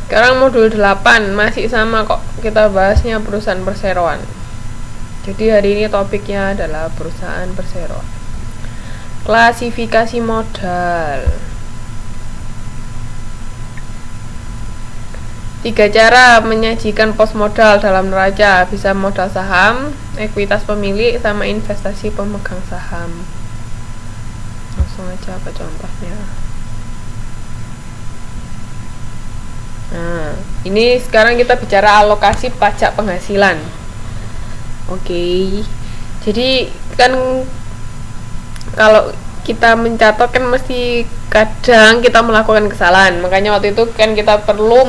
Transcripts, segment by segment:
Sekarang modul 8 masih sama kok, kita bahasnya perusahaan perseroan. Jadi hari ini topiknya adalah perusahaan perseroan. Klasifikasi modal. 3 cara menyajikan pos modal dalam neraca, bisa modal saham, ekuitas pemilik, sama investasi pemegang saham. Langsung aja ke contohnya. Nah, ini sekarang kita bicara alokasi pajak penghasilan. Oke. Jadi kan kalau kita mencatat kan mesti kadang kita melakukan kesalahan. Makanya waktu itu kan kita perlu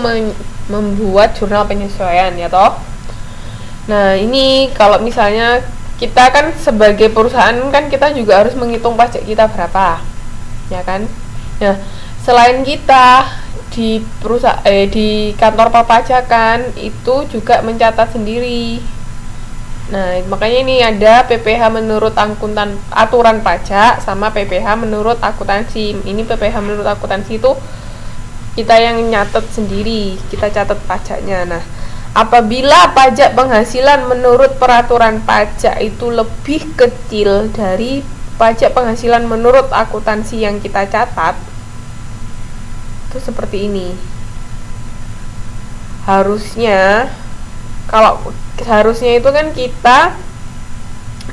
membuat jurnal penyesuaian ya toh. Nah, ini kalau misalnya kita kan sebagai perusahaan kan kita juga harus menghitung pajak kita berapa. Ya kan? Nah, selain kita di perusahaan di kantor perpajakan itu juga mencatat sendiri. Nah, makanya ini ada PPh menurut aturan pajak sama PPh menurut akuntansi. Ini PPh menurut akuntansi itu kita yang nyatet sendiri, kita catat pajaknya. Nah, apabila pajak penghasilan menurut peraturan pajak itu lebih kecil dari pajak penghasilan menurut akuntansi yang kita catat, itu seperti ini. Harusnya itu kan kita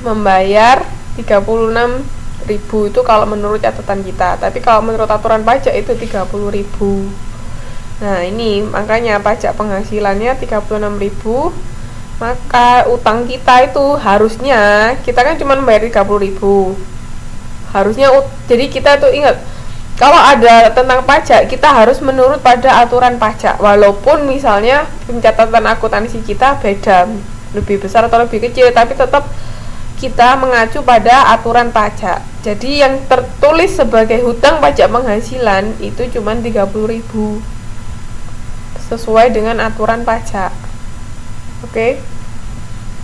membayar 36.000 itu kalau menurut catatan kita, tapi kalau menurut aturan pajak itu 30.000. Nah, ini makanya pajak penghasilannya 36.000, maka utang kita itu harusnya kita kan cuma membayar 30.000. Harusnya jadi kita tuh ingat, kalau ada tentang pajak, kita harus menurut pada aturan pajak. Walaupun misalnya pencatatan akuntansi kita beda, lebih besar atau lebih kecil, tapi tetap kita mengacu pada aturan pajak. Jadi yang tertulis sebagai hutang pajak penghasilan itu cuma 30.000. Sesuai dengan aturan pajak. Oke.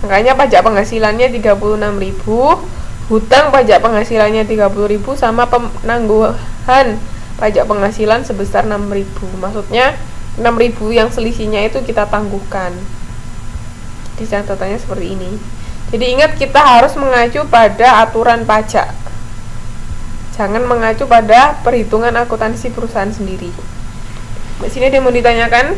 Makanya pajak penghasilannya 36.000. Hutang pajak penghasilannya 30.000 sama penangguhan pajak penghasilan sebesar 6.000. Maksudnya 6.000 yang selisihnya itu kita tangguhkan. Di catatannya seperti ini. Jadi ingat, kita harus mengacu pada aturan pajak. Jangan mengacu pada perhitungan akuntansi perusahaan sendiri. Di sini ada yang mau ditanyakan?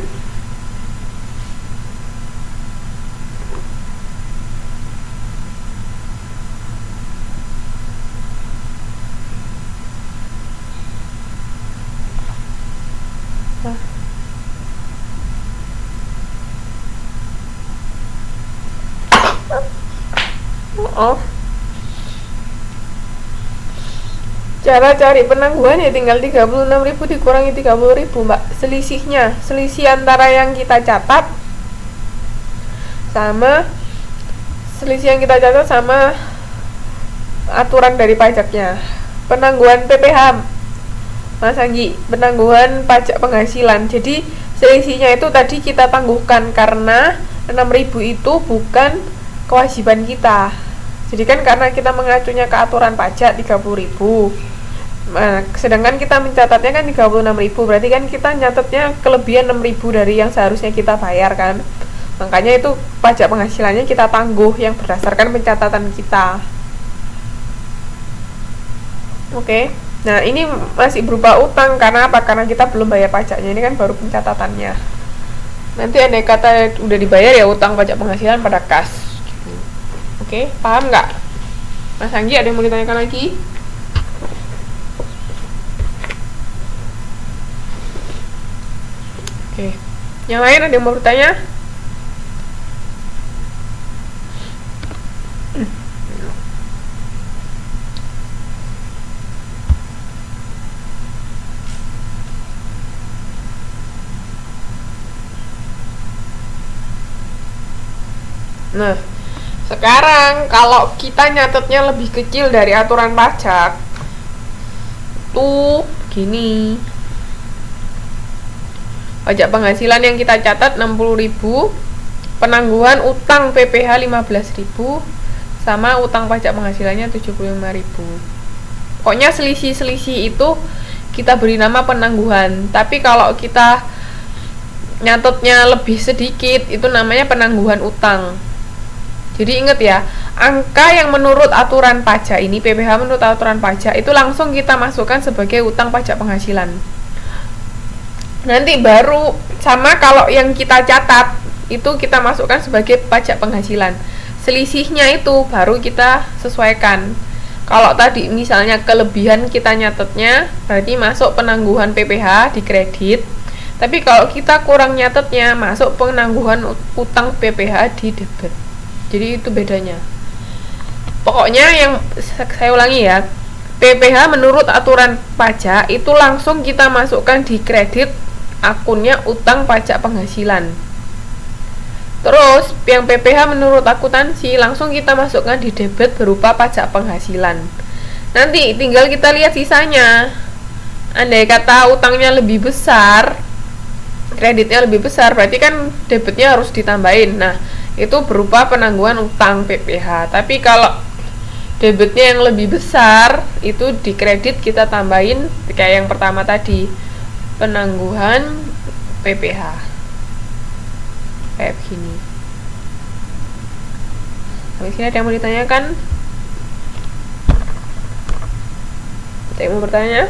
Oh, cara cari penangguhan ya tinggal 36.000 dikurangi 30.000, Mbak. Selisih antara yang kita catat sama aturan dari pajaknya. Penangguhan PPh, Mas Anggi, penangguhan pajak penghasilan. Jadi selisihnya itu tadi kita tangguhkan karena 6.000 itu bukan kewajiban kita. Jadi kan karena kita mengacunya ke aturan pajak 30.000. Nah, sedangkan kita mencatatnya kan 36.000, berarti kan kita nyatetnya kelebihan 6.000 dari yang seharusnya kita bayar kan. Makanya itu pajak penghasilannya kita tangguh yang berdasarkan pencatatan kita. Oke. Nah, ini masih berupa utang karena apa? Karena kita belum bayar pajaknya, ini kan baru pencatatannya. Nanti andai kata udah dibayar ya utang pajak penghasilan pada kas. Oke, paham nggak? Mas Anggi, ada yang mau ditanyakan lagi? Oke, yang lain ada yang mau bertanya? Nah, sekarang kalau kita nyatetnya lebih kecil dari aturan pajak tuh gini. Pajak penghasilan yang kita catat 60.000, penangguhan utang PPh 15.000 sama utang pajak penghasilannya 75.000. Pokoknya selisih itu kita beri nama penangguhan. Tapi kalau kita nyatetnya lebih sedikit, itu namanya penangguhan utang. Jadi ingat ya, angka yang menurut aturan pajak ini, PPh menurut aturan pajak itu langsung kita masukkan sebagai utang pajak penghasilan. Nanti baru sama kalau yang kita catat itu kita masukkan sebagai pajak penghasilan. Selisihnya itu baru kita sesuaikan. Kalau tadi misalnya kelebihan kita nyatetnya, berarti masuk penangguhan PPh di kredit. Tapi kalau kita kurang nyatetnya, masuk penangguhan utang PPh di debit. Jadi itu bedanya. Pokoknya yang saya ulangi ya, PPh menurut aturan pajak itu langsung kita masukkan di kredit akunnya utang pajak penghasilan. Terus yang PPh menurut akuntansi langsung kita masukkan di debit berupa pajak penghasilan. Nanti tinggal kita lihat sisanya. Andai kata utangnya lebih besar, kreditnya lebih besar, berarti kan debitnya harus ditambahin. Nah, itu berupa penangguhan utang PPh. Tapi kalau debitnya yang lebih besar, itu di kredit kita tambahin kayak yang pertama tadi, penangguhan PPh kayak begini. Habis ini ada yang mau ditanyakan? Ada yang mau bertanya?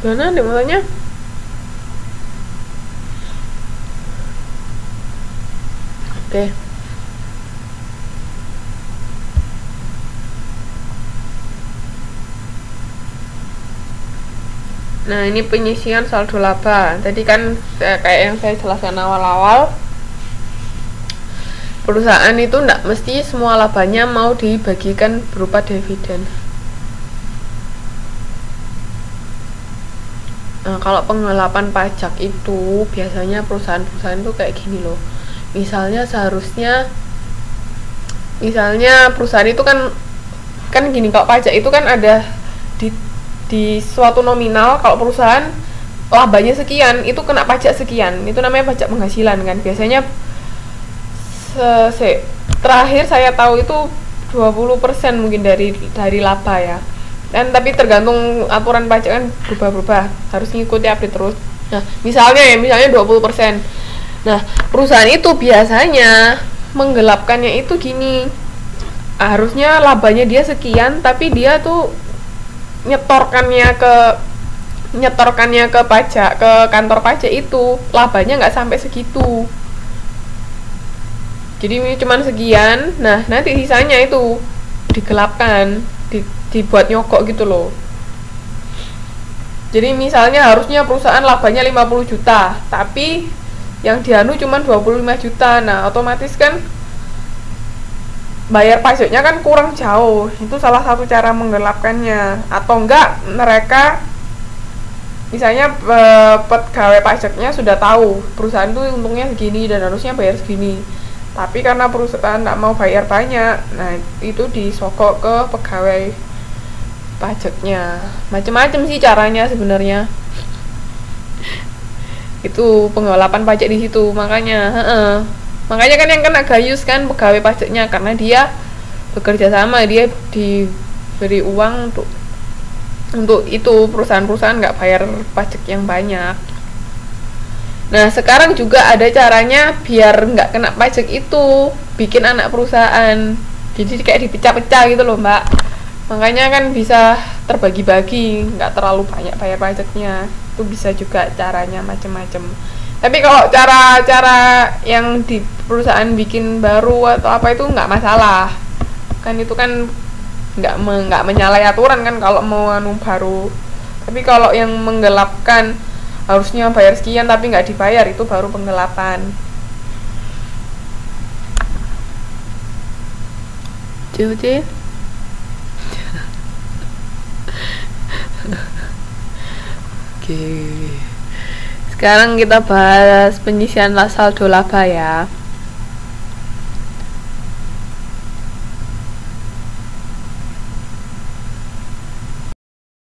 Gimana ada mau tanya? Oke. Nah, ini penyisian saldo laba. Tadi kan kayak yang saya jelaskan awal-awal, perusahaan itu tidak mesti semua labanya mau dibagikan berupa dividen. Nah, kalau penggelapan pajak itu biasanya perusahaan-perusahaan itu kayak gini loh. Misalnya perusahaan itu kan gini, kalau pajak itu kan ada di suatu nominal. Kalau perusahaan labanya sekian, itu kena pajak sekian, itu namanya pajak penghasilan kan. Biasanya terakhir saya tahu itu 20% mungkin dari laba ya. Dan tapi tergantung aturan pajak kan berubah-ubah, harus ngikuti update terus. Nah, misalnya 20%. Nah, perusahaan itu biasanya menggelapkannya itu gini. Harusnya labanya dia sekian, tapi dia tuh nyetorkannya ke pajak, ke kantor pajak itu labanya nggak sampai segitu. Jadi ini cuma sekian. Nah, nanti sisanya itu digelapkan, dibuat nyogok gitu loh. Jadi misalnya harusnya perusahaan labanya 50 juta, tapi yang dianu cuma 25 juta. Nah, otomatis kan bayar pajaknya kan kurang jauh. Itu salah satu cara menggelapkannya. Atau enggak, mereka misalnya pegawai pajaknya sudah tahu perusahaan itu untungnya segini dan harusnya bayar segini, tapi karena perusahaan tidak mau bayar banyak, nah itu disogok ke pegawai pajaknya. Macam-macam sih caranya sebenarnya. Itu penggelapan pajak di situ. Makanya kan yang kena gayus kan pegawai pajaknya, karena dia bekerja sama, dia diberi uang untuk itu. Perusahaan-perusahaan nggak bayar pajak yang banyak. Nah, sekarang juga ada caranya biar nggak kena pajak itu, bikin anak perusahaan. Jadi kayak dipecah-pecah gitu loh, Mbak. Makanya kan bisa terbagi-bagi, nggak terlalu banyak bayar pajaknya. Itu bisa juga caranya macam-macam. Tapi kalau cara yang di perusahaan bikin baru atau apa itu nggak masalah. Kan itu kan nggak menyalahi aturan kan kalau mau baru. Tapi kalau yang menggelapkan harusnya bayar sekian tapi nggak dibayar, itu baru penggelapan. Oke. Sekarang kita bahas penyisian saldo laba ya.